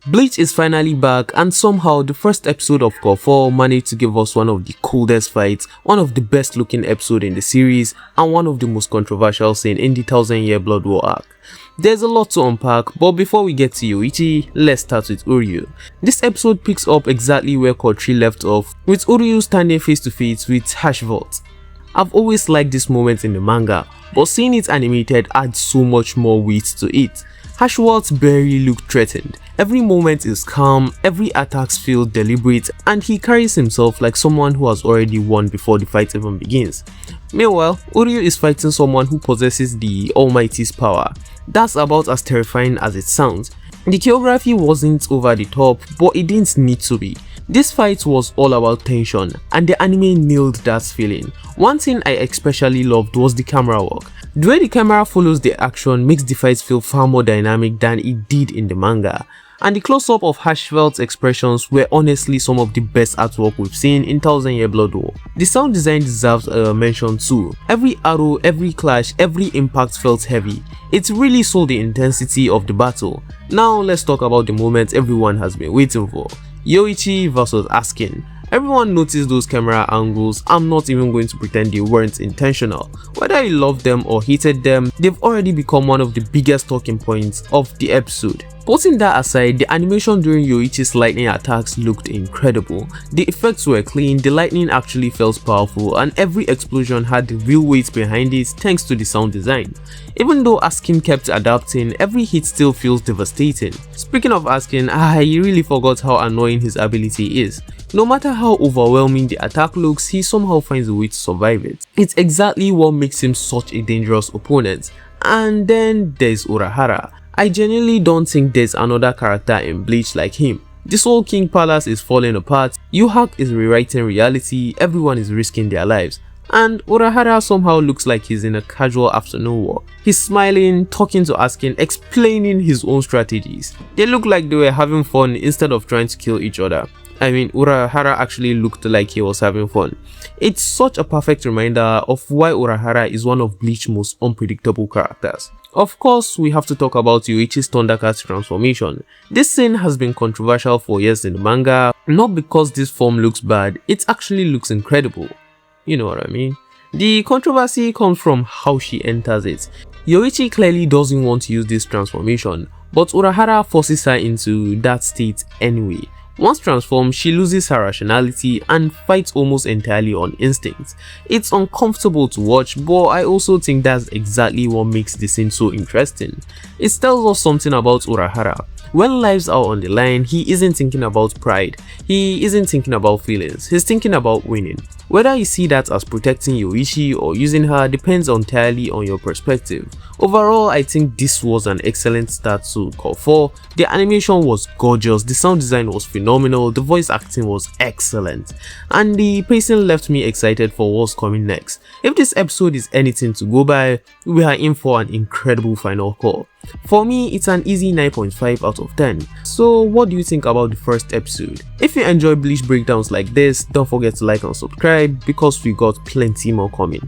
Bleach is finally back, and somehow the first episode of Cour managed to give us one of the coolest fights, one of the best looking episodes in the series, and one of the most controversial scenes in the 1000-year Blood War arc. There's a lot to unpack, but before we get to Yoruichi, let's start with Uryu. This episode picks up exactly where Cour left off, with Uryu standing face to face with Haschwalth. I've always liked this moment in the manga, but seeing it animated adds so much more weight to it. Haschwalth barely looked threatened. Every moment is calm, every attack feels deliberate, and he carries himself like someone who has already won before the fight even begins. Meanwhile, Uryu is fighting someone who possesses the Almighty's power. That's about as terrifying as it sounds. The choreography wasn't over the top, but it didn't need to be. This fight was all about tension, and the anime nailed that feeling. One thing I especially loved was the camera work. The way the camera follows the action makes the fight feel far more dynamic than it did in the manga. And the close-up of Haschwalth's expressions were honestly some of the best artwork we've seen in 1000-year Blood War. The sound design deserves a mention too. Every arrow, every clash, every impact felt heavy. It really sold the intensity of the battle. Now let's talk about the moment everyone has been waiting for. Yoruichi vs Askin. Everyone noticed those camera angles. I'm not even going to pretend they weren't intentional. Whether you loved them or hated them, they've already become one of the biggest talking points of the episode. Putting that aside, the animation during Yoruichi's lightning attacks looked incredible. The effects were clean, the lightning actually felt powerful, and every explosion had the real weight behind it thanks to the sound design. Even though Askin kept adapting, every hit still feels devastating. Speaking of Askin, I really forgot how annoying his ability is. No matter how overwhelming the attack looks, he somehow finds a way to survive it. It's exactly what makes him such a dangerous opponent. And then there's Urahara. I genuinely don't think there's another character in Bleach like him. This whole King Palace is falling apart, Yuhak is rewriting reality, everyone is risking their lives. And Urahara somehow looks like he's in a casual afternoon walk. He's smiling, talking to Askin, explaining his own strategies. They look like they were having fun instead of trying to kill each other. I mean, Urahara actually looked like he was having fun. It's such a perfect reminder of why Urahara is one of Bleach's most unpredictable characters. Of course, we have to talk about Yoruichi's Thundercat transformation. This scene has been controversial for years in the manga, not because this form looks bad, it actually looks incredible. You know what I mean? The controversy comes from how she enters it. Yoruichi clearly doesn't want to use this transformation, but Urahara forces her into that state anyway. Once transformed, she loses her rationality and fights almost entirely on instinct. It's uncomfortable to watch, but I also think that's exactly what makes the scene so interesting. It tells us something about Urahara. When lives are on the line, he isn't thinking about pride, he isn't thinking about feelings, he's thinking about winning. Whether you see that as protecting Yoruichi or using her depends entirely on your perspective. Overall, I think this was an excellent start to Cour. The animation was gorgeous, the sound design was phenomenal, the voice acting was excellent, and the pacing left me excited for what's coming next. If this episode is anything to go by, we are in for an incredible final Cour. For me, it's an easy 9.5 out of 10. So what do you think about the first episode? If you enjoy Bleach breakdowns like this, don't forget to like and subscribe because we got plenty more coming.